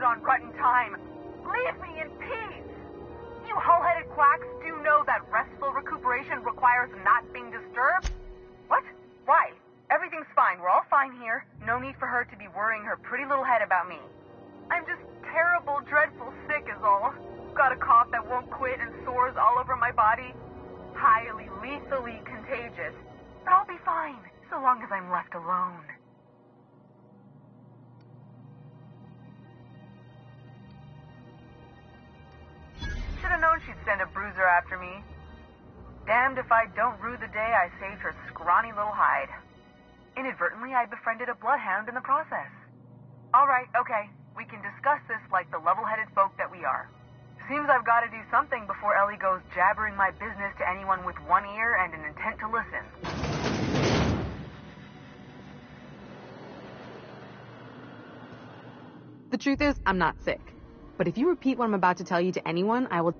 On rotten time. Leave me in peace. You hull-headed quacks do know that restful recuperation requires not being disturbed? What? Why? Everything's fine. We're all fine here. No need for her to be worrying her pretty little head about me. I'm just terrible, dreadful sick is all. Got a cough that won't quit and sores all over my body. Highly, lethally contagious. But I'll be fine, so long as I'm left alone. Should have known she'd send a bruiser after me. Damned if I don't rue the day I saved her scrawny little hide. Inadvertently, I befriended a bloodhound in the process. All right, okay, we can discuss this like the level-headed folk that we are. Seems I've got to do something before Ellie goes jabbering my business to anyone with one ear and an intent to listen. The truth is, I'm not sick. But if you repeat what I'm about to tell you to anyone, I will...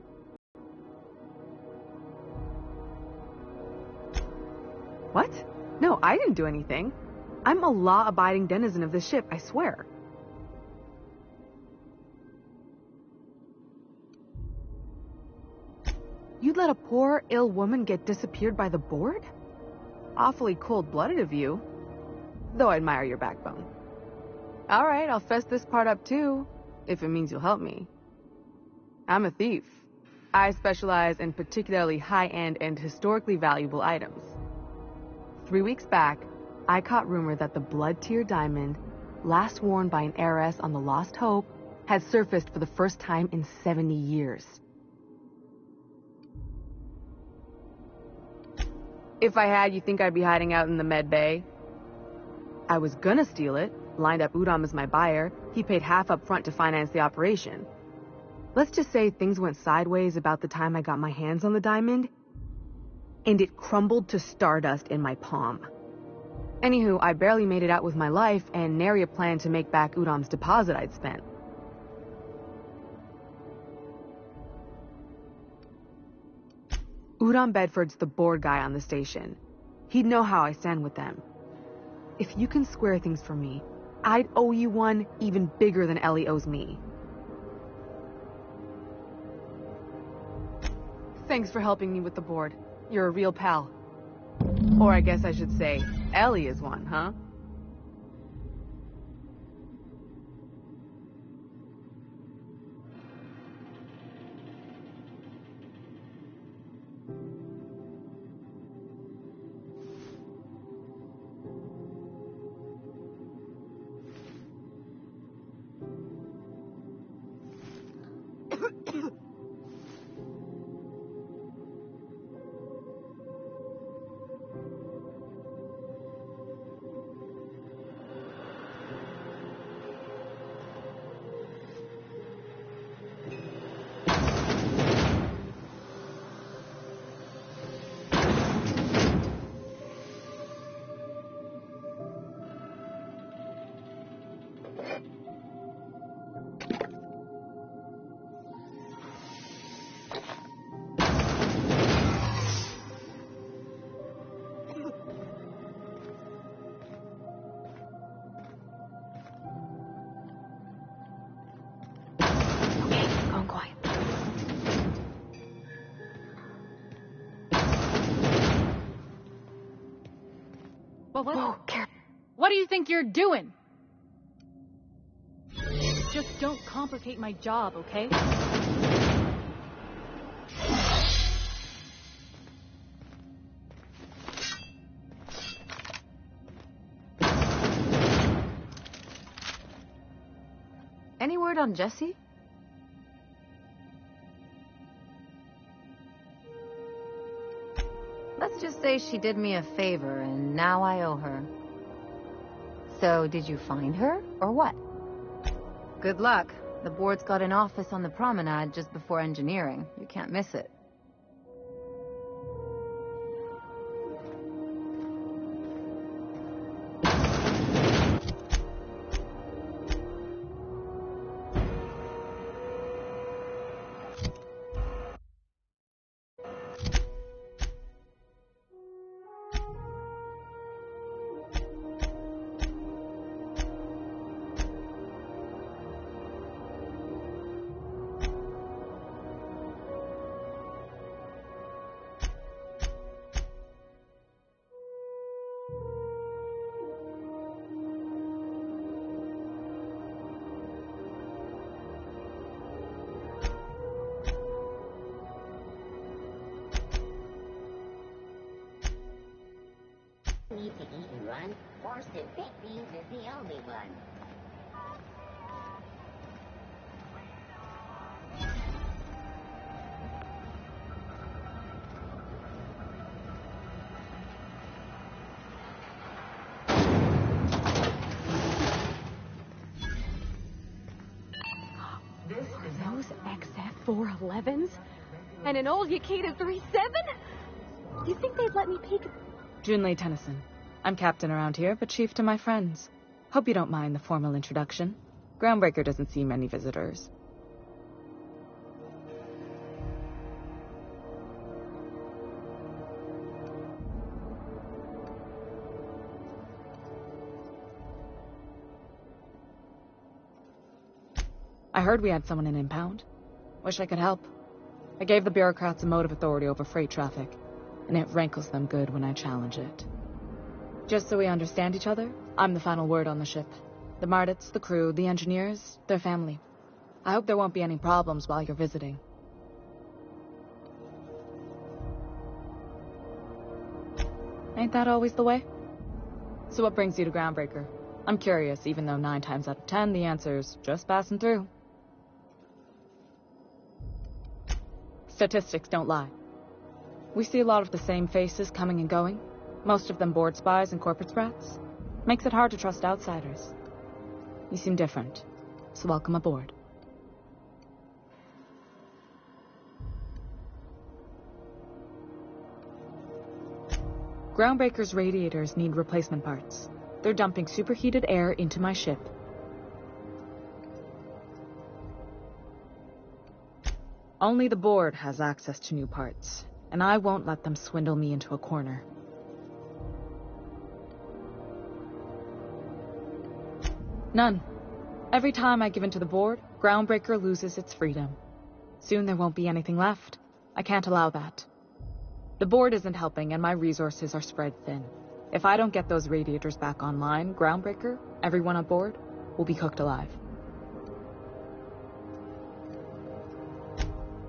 What? No, I didn't do anything. I'm a law-abiding denizen of this ship, I swear. You'd let a poor, ill woman get disappeared by the board? Awfully cold-blooded of you. Though I admire your backbone. All right, I'll fess this part up too. If it means you'll help me. I'm a thief. I specialize in particularly high-end and historically valuable items. 3 weeks back, I caught rumor that the blood-tier diamond, last worn by an heiress on the Lost Hope, had surfaced for the first time in 70 years. If I had, you think I'd be hiding out in the med bay? I was gonna steal it. Lined up Udom as my buyer. He paid half up front to finance the operation. Let's just say things went sideways about the time I got my hands on the diamond, and it crumbled to stardust in my palm. Anywho, I barely made it out with my life, and nary a plan to make back Udom's deposit I'd spent. Udom Bedford's the board guy on the station. He'd know how I stand with them. If you can square things for me, I'd owe you one even bigger than Ellie owes me. Thanks for helping me with the board. You're a real pal. Or I guess I should say, Ellie is one, huh? Well, what do you think you're doing? Just don't complicate my job, okay? Any word on Jessie? Let's just say she did me a favor, and now I owe her. So, did you find her, or what? Good luck. The board's got an office on the promenade just before engineering. You can't miss it. to eat and run, forced to pick these is the only one. Those XF411s? And an old Yakita 3.7? You think they'd let me peek? Junlei Tennyson. I'm captain around here, but chief to my friends. Hope you don't mind the formal introduction. Groundbreaker doesn't see many visitors. I heard we had someone in impound. Wish I could help. I gave the bureaucrats a motive authority over freight traffic, and it rankles them good when I challenge it. Just so we understand each other, I'm the final word on the ship. The Mardits, the crew, the engineers, their family. I hope there won't be any problems while you're visiting. Ain't that always the way? So what brings you to Groundbreaker? I'm curious, even though 9 times out of 10 the answer's just passing through. Statistics don't lie. We see a lot of the same faces coming and going, most of them board spies and corporate sprats. Makes it hard to trust outsiders. You seem different, so welcome aboard. Groundbreaker's radiators need replacement parts. They're dumping superheated air into my ship. Only the board has access to new parts, and I won't let them swindle me into a corner. None. Every time I give in to the board, Groundbreaker loses its freedom. Soon there won't be anything left. I can't allow that. The board isn't helping, and my resources are spread thin. If I don't get those radiators back online, Groundbreaker, everyone on board, will be cooked alive.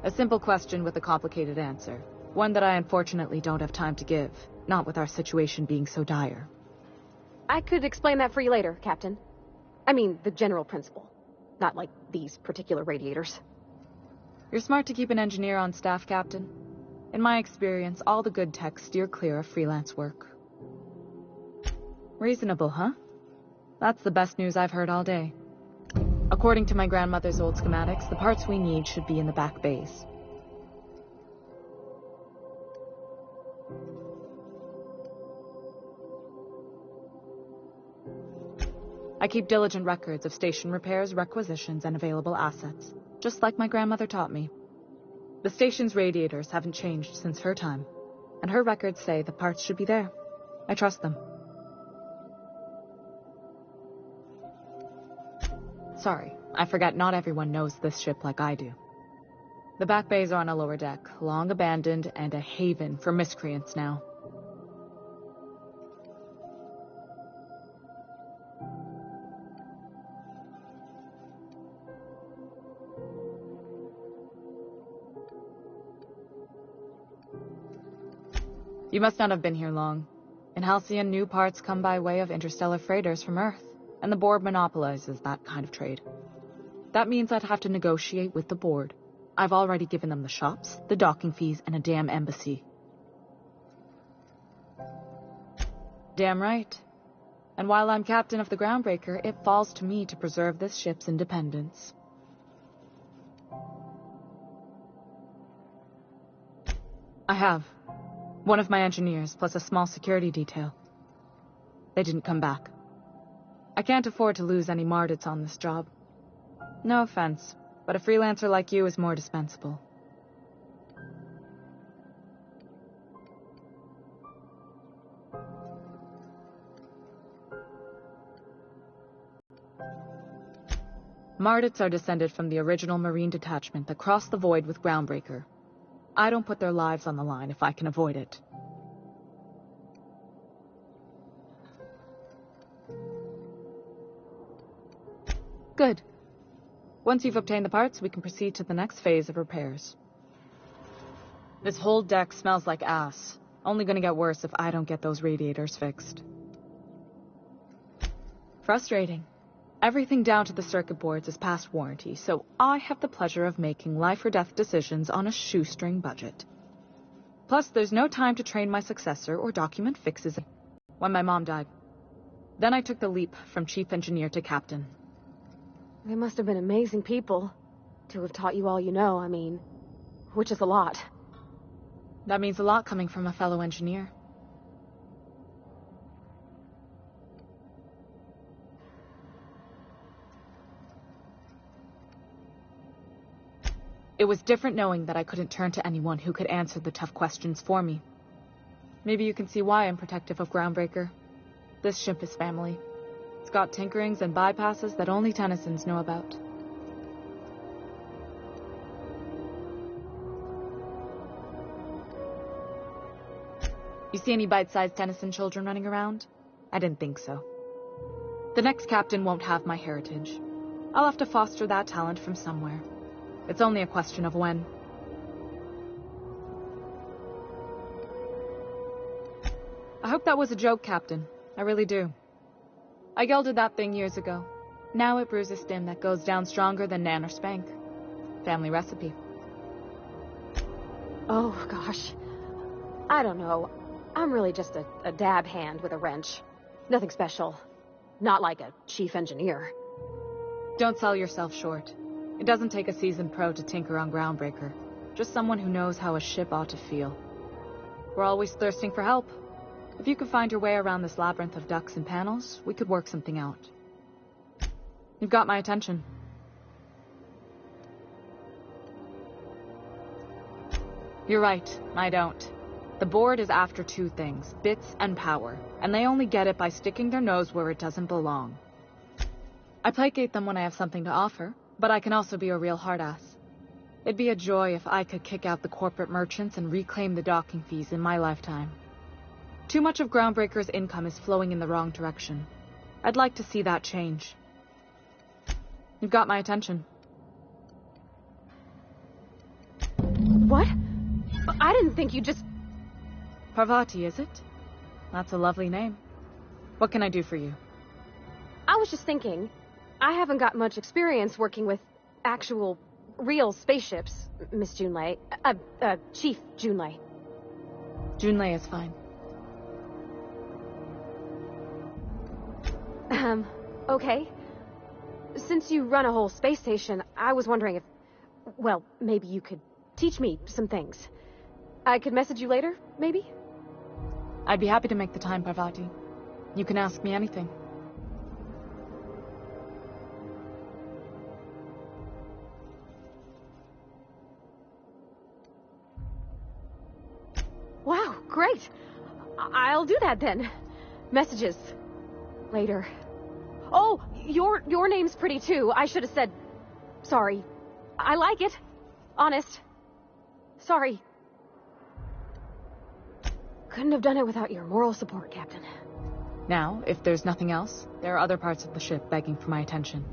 A simple question with a complicated answer. One that I unfortunately don't have time to give, not with our situation being so dire. I could explain that for you later, Captain. I mean, the general principle. Not like these particular radiators. You're smart to keep an engineer on staff, Captain. In my experience, all the good techs steer clear of freelance work. Reasonable, huh? That's the best news I've heard all day. According to my grandmother's old schematics, the parts we need should be in the back bays. I keep diligent records of station repairs, requisitions, and available assets, just like my grandmother taught me. The station's radiators haven't changed since her time, and her records say the parts should be there. I trust them. Sorry, I forget not everyone knows this ship like I do. The back bays are on a lower deck, long abandoned and a haven for miscreants now. You must not have been here long. In Halcyon, new parts come by way of interstellar freighters from Earth, and the board monopolizes that kind of trade. That means I'd have to negotiate with the board. I've already given them the shops, the docking fees, and a damn embassy. Damn right. And while I'm captain of the Groundbreaker, it falls to me to preserve this ship's independence. I have. One of my engineers, plus a small security detail. They didn't come back. I can't afford to lose any Mardits on this job. No offense, but a freelancer like you is more dispensable. Mardits are descended from the original Marine detachment that crossed the void with Groundbreaker. I don't put their lives on the line if I can avoid it. Good. Once you've obtained the parts, we can proceed to the next phase of repairs. This whole deck smells like ass. Only gonna get worse if I don't get those radiators fixed. Frustrating. Everything down to the circuit boards is past warranty, so I have the pleasure of making life or death decisions on a shoestring budget. Plus, there's no time to train my successor or document fixes when my mom died. Then I took the leap from chief engineer to captain. They must have been amazing people to have taught you all you know, I mean, which is a lot. That means a lot coming from a fellow engineer. It was different knowing that I couldn't turn to anyone who could answer the tough questions for me. Maybe you can see why I'm protective of Groundbreaker. This ship is family. It's got tinkerings and bypasses that only Tennysons know about. You see any bite-sized Tennyson children running around? I didn't think so. The next captain won't have my heritage. I'll have to foster that talent from somewhere. It's only a question of when. I hope that was a joke, Captain. I really do. I gelded that thing years ago. Now it brews a stem that goes down stronger than Nan or Spank. Family recipe. Oh, gosh. I don't know. I'm really just a dab hand with a wrench. Nothing special. Not like a chief engineer. Don't sell yourself short. It doesn't take a seasoned pro to tinker on Groundbreaker. Just someone who knows how a ship ought to feel. We're always thirsting for help. If you could find your way around this labyrinth of ducts and panels, we could work something out. You've got my attention. You're right, I don't. The board is after two things, bits and power, and they only get it by sticking their nose where it doesn't belong. I placate them when I have something to offer, but I can also be a real hard-ass. It'd be a joy if I could kick out the corporate merchants and reclaim the docking fees in my lifetime. Too much of Groundbreaker's income is flowing in the wrong direction. I'd like to see that change. You've got my attention. What? I didn't think you just... Parvati, is it? That's a lovely name. What can I do for you? I was just thinking, I haven't got much experience working with actual, real spaceships, Miss Junlei. Chief Junlei. Junlei is fine. Okay. Since you run a whole space station, I was wondering if... Well, maybe you could teach me some things. I could message you later, maybe? I'd be happy to make the time, Parvati. You can ask me anything. Wow, great. I'll do that then. Messages. Later. Oh, your name's pretty too. I should have said... Sorry. I like it. Honest. Sorry. Couldn't have done it without your moral support, Captain. Now, if there's nothing else, there are other parts of the ship begging for my attention.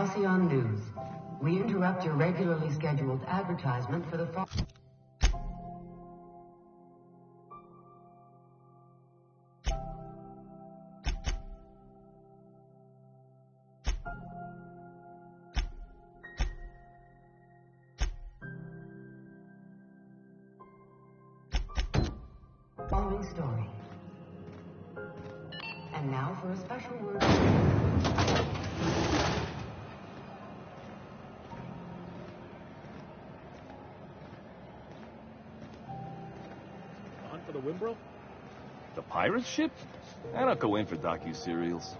Halcyon News. We interrupt your regularly scheduled advertisement for the following story. And now for a special word. On for the Wimbro? The pirate ship? I don't go in for docu-serials.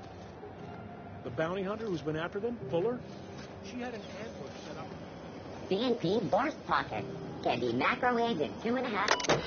The bounty hunter who's been after them? Fuller? She had an ambush set up. CNP Borscht Pocket. Can be microwaved in 2.5.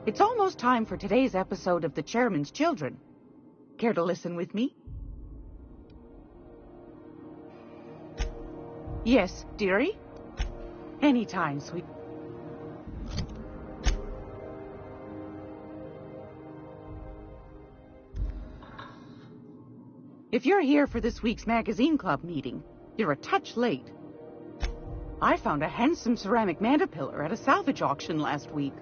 It's almost time for today's episode of The Chairman's Children. Care to listen with me? Yes, dearie? Anytime, sweet. If you're here for this week's magazine club meeting, you're a touch late. I found a handsome ceramic mandapillar at a salvage auction last week.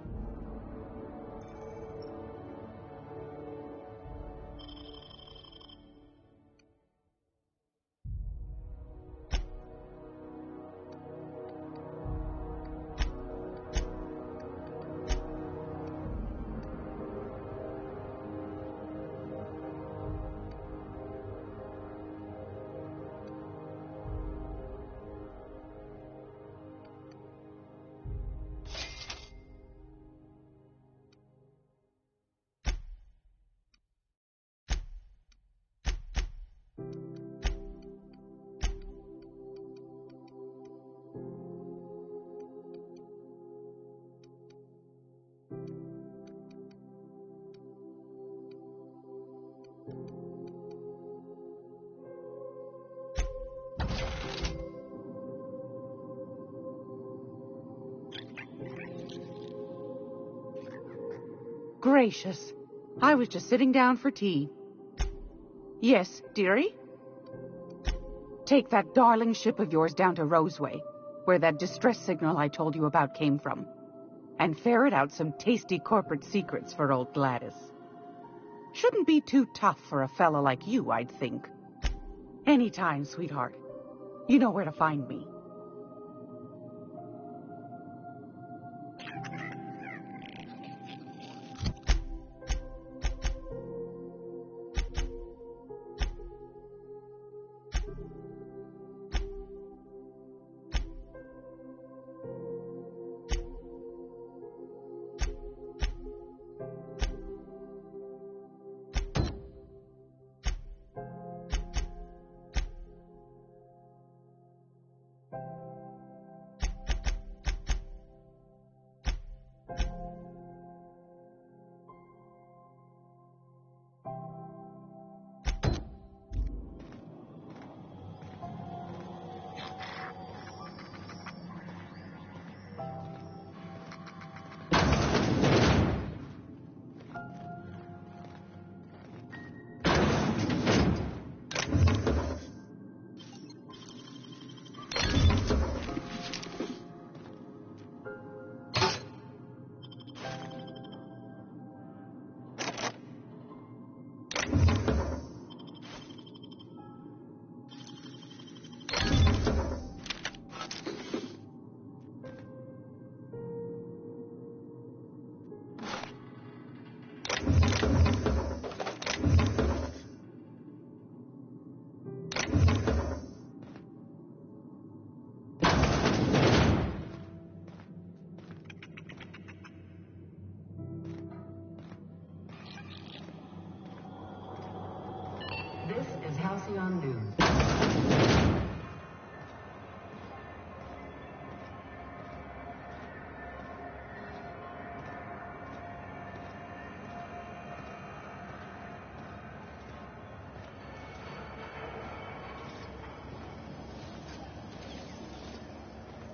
gracious. I was just sitting down for tea. Yes, dearie? Take that darling ship of yours down to Roseway, where that distress signal I told you about came from, and ferret out some tasty corporate secrets for old Gladys. Shouldn't be too tough for a fella like you, I'd think. Anytime, sweetheart. You know where to find me. This is Halcyon News.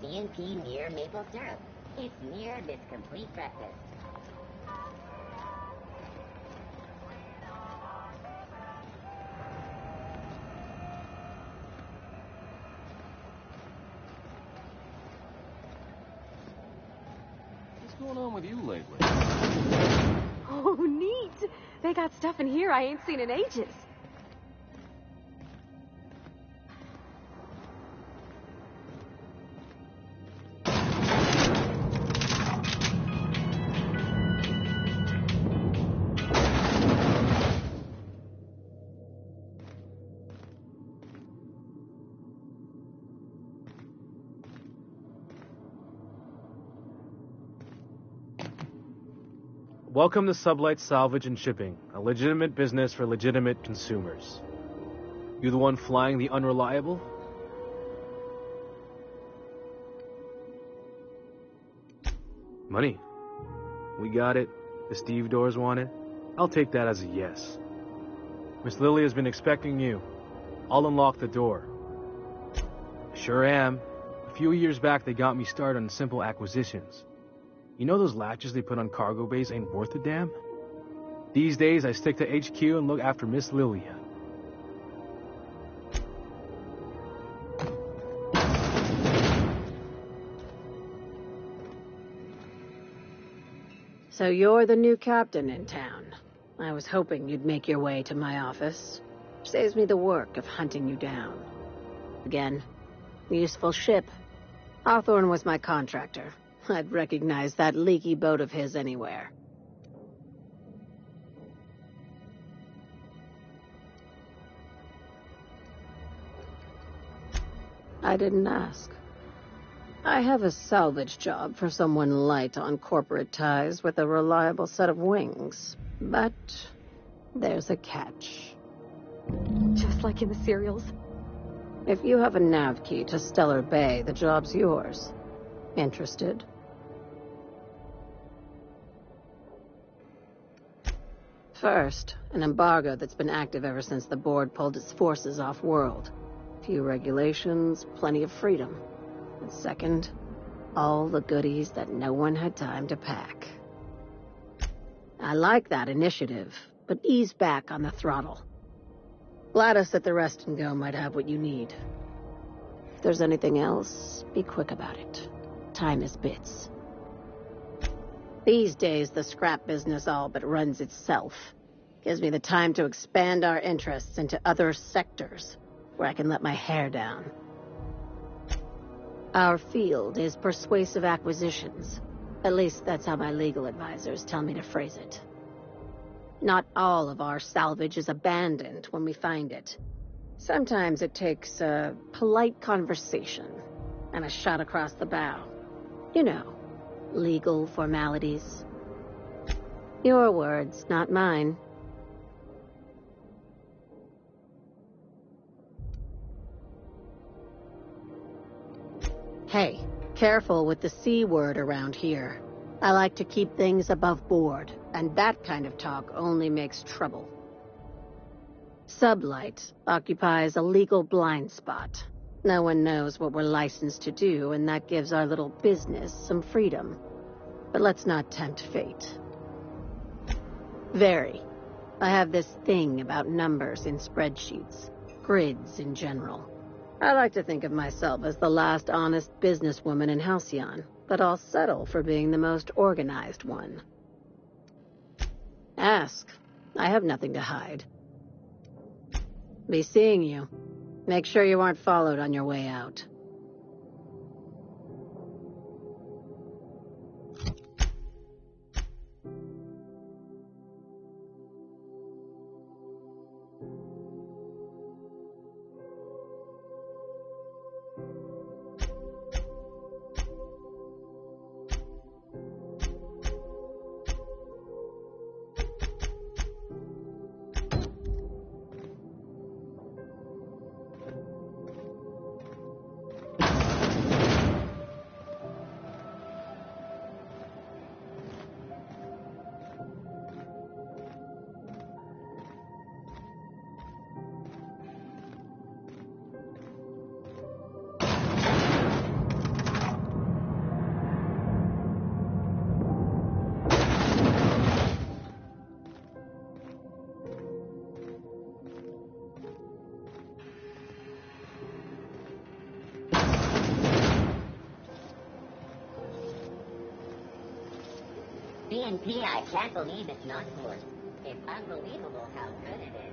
CNP near maple syrup. It's near this complete breakfast. What's going on with you lately? Oh, neat. They got stuff in here I ain't seen in ages. Welcome to Sublight Salvage and Shipping, a legitimate business for legitimate consumers. You the one flying the unreliable? Money. We got it. The Steve Doors want it. I'll take that as a yes. Miss Lily has been expecting you. I'll unlock the door. Sure am. A few years back they got me started on simple acquisitions. You know those latches they put on cargo bays ain't worth a damn? These days, I stick to HQ and look after Miss Lilia. So you're the new captain in town. I was hoping you'd make your way to my office. Saves me the work of hunting you down. Again, useful ship. Hawthorne was my contractor. I'd recognize that leaky boat of his anywhere. I didn't ask. I have a salvage job for someone light on corporate ties with a reliable set of wings. But there's a catch. Just like in the serials. If you have a nav key to Stellar Bay, the job's yours. Interested? First, an embargo that's been active ever since the board pulled its forces off-world. Few regulations, plenty of freedom. And second, all the goodies that no one had time to pack. I like that initiative, but ease back on the throttle. Gladys at the Rest and Go might have what you need. If there's anything else, be quick about it. Time is bits. These days, the scrap business all but runs itself. Gives me the time to expand our interests into other sectors, where I can let my hair down. Our field is persuasive acquisitions. At least that's how my legal advisors tell me to phrase it. Not all of our salvage is abandoned when we find it. Sometimes it takes a polite conversation and a shot across the bow. You know, legal formalities. Your words, not mine. Hey, careful with the C word around here. I like to keep things above board, and that kind of talk only makes trouble. Sublight occupies a legal blind spot. No one knows what we're licensed to do, and that gives our little business some freedom. But let's not tempt fate. Very. I have this thing about numbers in spreadsheets, grids in general. I like to think of myself as the last honest businesswoman in Halcyon, but I'll settle for being the most organized one. Ask. I have nothing to hide. Be seeing you. Make sure you aren't followed on your way out. BNP, I can't believe it's not forced. It's unbelievable how good it is.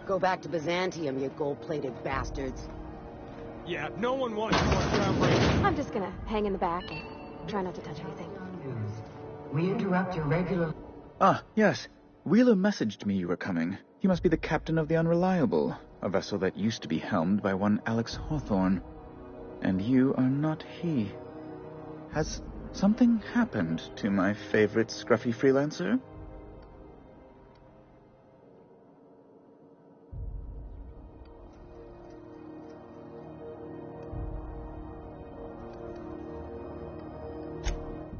Go back to Byzantium, you gold-plated bastards. Yeah, no one wants more groundbreaking. I'm just gonna hang in the back and try not to touch anything. We interrupt your regular... Ah, yes. Wheeler messaged me you were coming. He must be the captain of the Unreliable, a vessel that used to be helmed by one Alex Hawthorne. And you are not he. Has something happened to my favorite scruffy freelancer?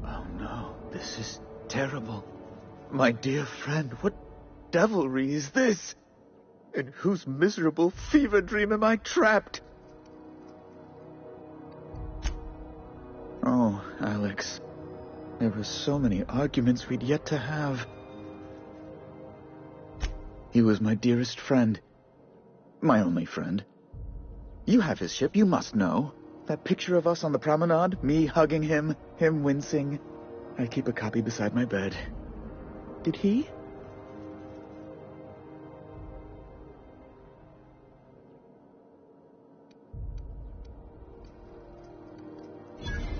Oh no, this is terrible. My dear friend, what devilry is this? In whose miserable fever dream am I trapped? Oh, Alex. There were so many arguments we'd yet to have. He was my dearest friend. My only friend. You have his ship, you must know. That picture of us on the promenade, me hugging him, him wincing. I keep a copy beside my bed. Did he?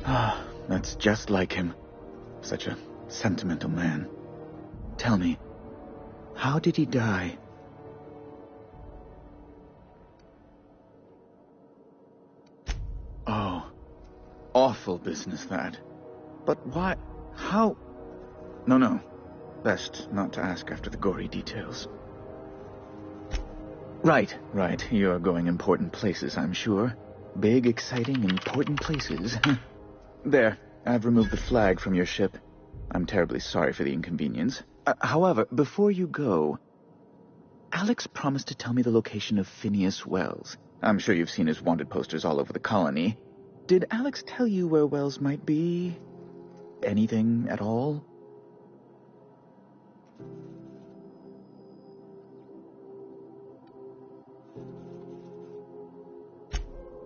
Ah, that's just like him. Such a sentimental man. Tell me, how did he die? Oh, awful business that. But why? How? No. Best not to ask after the gory details. Right. You're going important places, I'm sure. Big, exciting, important places. There, I've removed the flag from your ship. I'm terribly sorry for the inconvenience. However, before you go, Alex promised to tell me the location of Phineas Wells. I'm sure you've seen his wanted posters all over the colony. Did Alex tell you where Wells might be? Anything at all?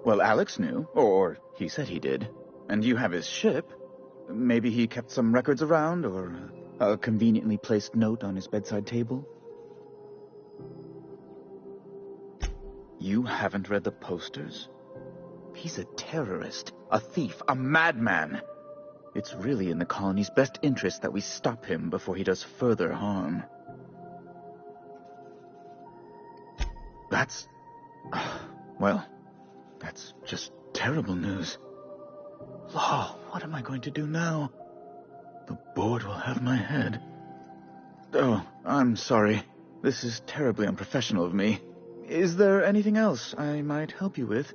Well, Alex knew, or he said he did. And you have his ship. Maybe he kept some records around, or a conveniently placed note on his bedside table. You haven't read the posters? He's a terrorist, a thief, a madman. It's really in the colony's best interest that we stop him before he does further harm. That's... well, that's just terrible news. Law, what am I going to do now? The board will have my head. Oh, I'm sorry. This is terribly unprofessional of me. Is there anything else I might help you with?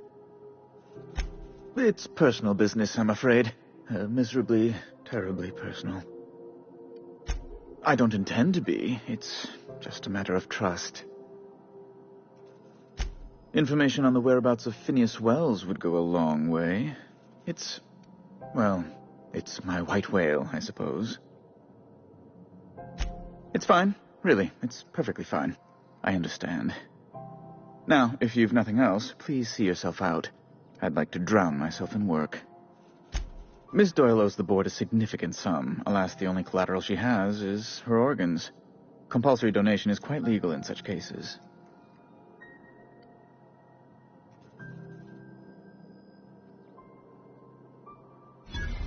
It's personal business, I'm afraid. Miserably, terribly personal. I don't intend to be. It's just a matter of trust. Information on the whereabouts of Phineas Wells would go a long way. It's my white whale, I suppose. It's fine, really. It's perfectly fine. I understand. Now, if you've nothing else, please see yourself out. I'd like to drown myself in work. Miss Doyle owes the board a significant sum. Alas, the only collateral she has is her organs. Compulsory donation is quite legal in such cases.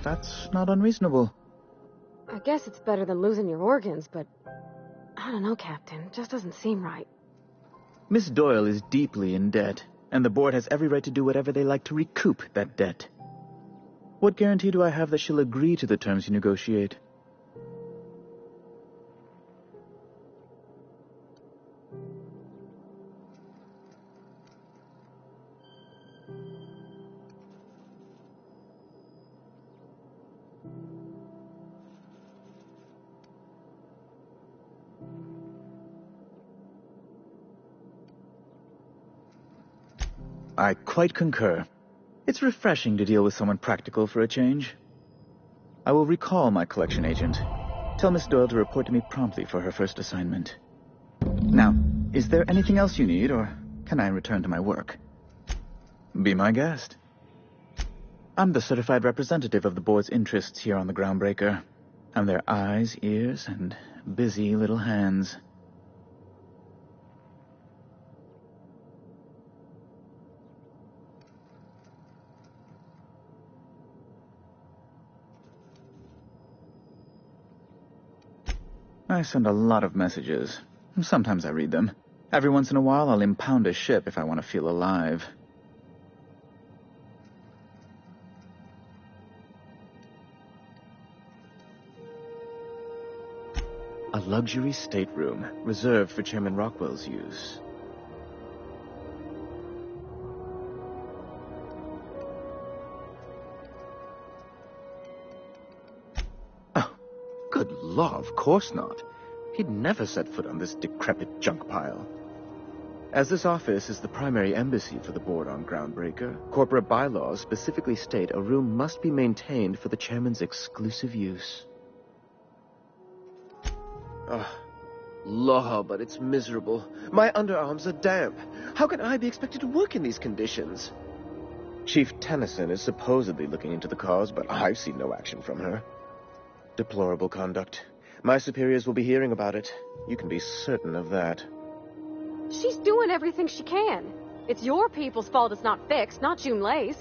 That's not unreasonable. I guess it's better than losing your organs, but I don't know, Captain. It just doesn't seem right. Miss Doyle is deeply in debt, and the board has every right to do whatever they like to recoup that debt. What guarantee do I have that she'll agree to the terms you negotiate? I quite concur. It's refreshing to deal with someone practical for a change. I will recall my collection agent. Tell Miss Doyle to report to me promptly for her first assignment. Now, is there anything else you need, or can I return to my work? Be my guest. I'm the certified representative of the board's interests here on the Groundbreaker. I'm their eyes, ears, and busy little hands. I send a lot of messages. Sometimes I read them. Every once in a while, I'll impound a ship if I want to feel alive. A luxury stateroom, reserved for Chairman Rockwell's use. Oh, good law, of course not. He'd never set foot on this decrepit junk pile. As this office is the primary embassy for the board on Groundbreaker, corporate bylaws specifically state a room must be maintained for the chairman's exclusive use. Ugh. Law, but it's miserable. My underarms are damp. How can I be expected to work in these conditions? Chief Tennyson is supposedly looking into the cause, but I've seen no action from her. Deplorable conduct. My superiors will be hearing about it. You can be certain of that. She's doing everything she can. It's your people's fault it's not fixed, not Junlei's.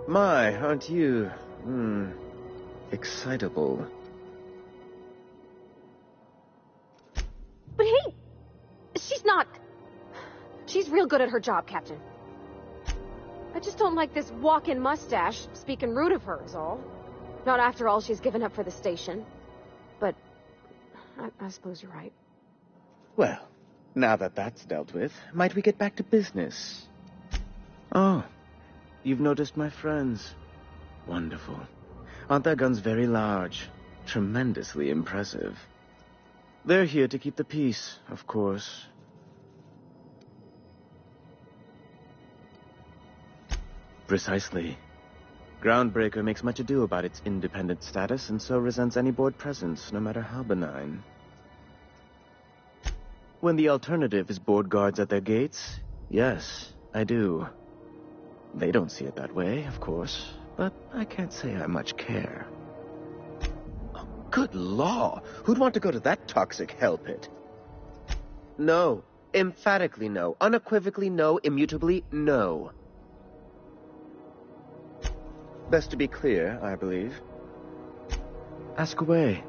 My, aren't you, excitable. But hey, she's not... She's real good at her job, Captain. I just don't like this walk-in mustache speaking rude of her is all. Not after all she's given up for the station. But I suppose you're right. Well, now that that's dealt with, might we get back to business? Oh, you've noticed my friends. Wonderful. Aren't their guns very large? Tremendously impressive. They're here to keep the peace, of course. Precisely. Groundbreaker makes much ado about its independent status, and so resents any board presence, no matter how benign. When the alternative is board guards at their gates, yes, I do. They don't see it that way, of course, but I can't say I much care. Good law! Who'd want to go to that toxic hell pit? No. Emphatically no. Unequivocally no. Immutably no. Best to be clear, I believe. Ask away.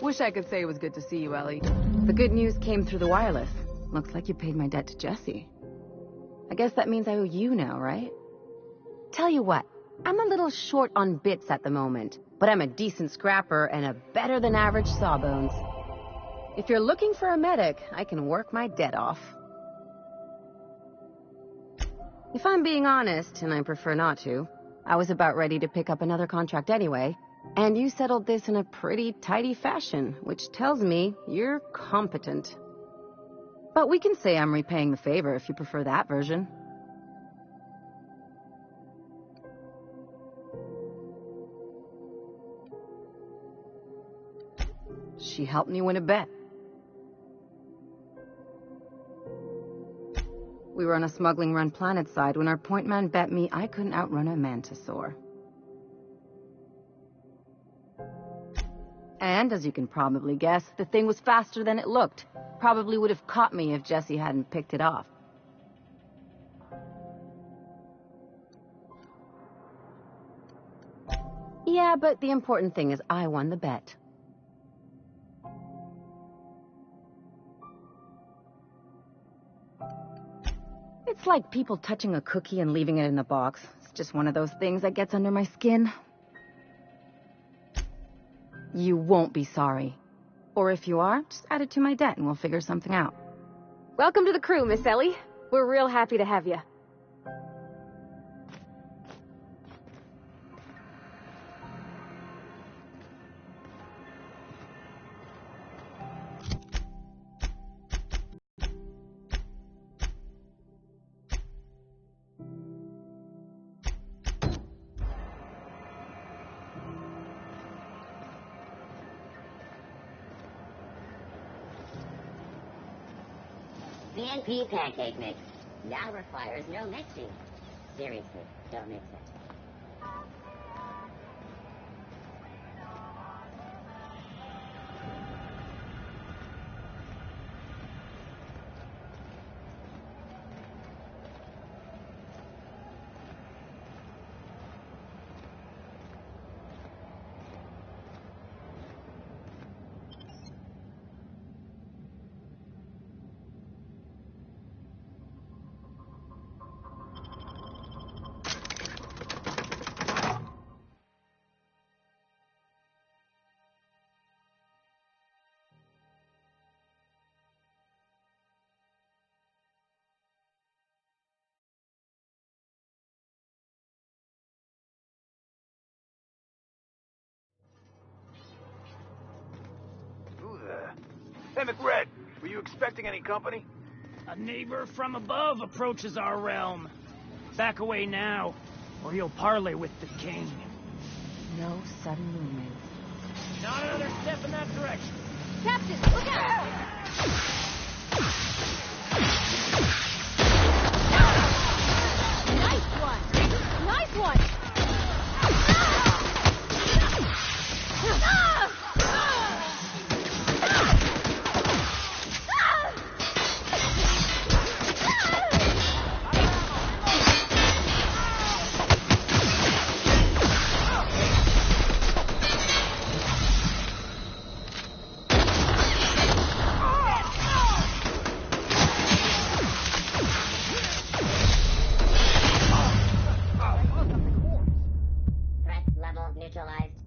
Wish I could say it was good to see you, Ellie. The good news came through the wireless. Looks like you paid my debt to Jesse. I guess that means I owe you now, right? Tell you what, I'm a little short on bits at the moment, but I'm a decent scrapper and a better-than-average sawbones. If you're looking for a medic, I can work my debt off. If I'm being honest, and I prefer not to, I was about ready to pick up another contract anyway, and you settled this in a pretty tidy fashion, which tells me you're competent. But we can say I'm repaying the favor if you prefer that version. She helped me win a bet. We were on a smuggling run planetside when our point man bet me I couldn't outrun a mantisaur. And, as you can probably guess, the thing was faster than it looked. Probably would have caught me if Jesse hadn't picked it off. Yeah, but the important thing is I won the bet. It's like people touching a cookie and leaving it in the box. It's just one of those things that gets under my skin. You won't be sorry. Or if you are, just add it to my debt and we'll figure something out. Welcome to the crew, Miss Ellie. We're real happy to have you. PNP pancake mix now requires no mixing. Seriously, don't mix it. Hey, McRed, were you expecting any company? A neighbor from above approaches our realm. Back away now, or you'll parley with the king. No sudden movement. Not another step in that direction. Captain, look out! Nice one! Nice one! Threat level neutralized.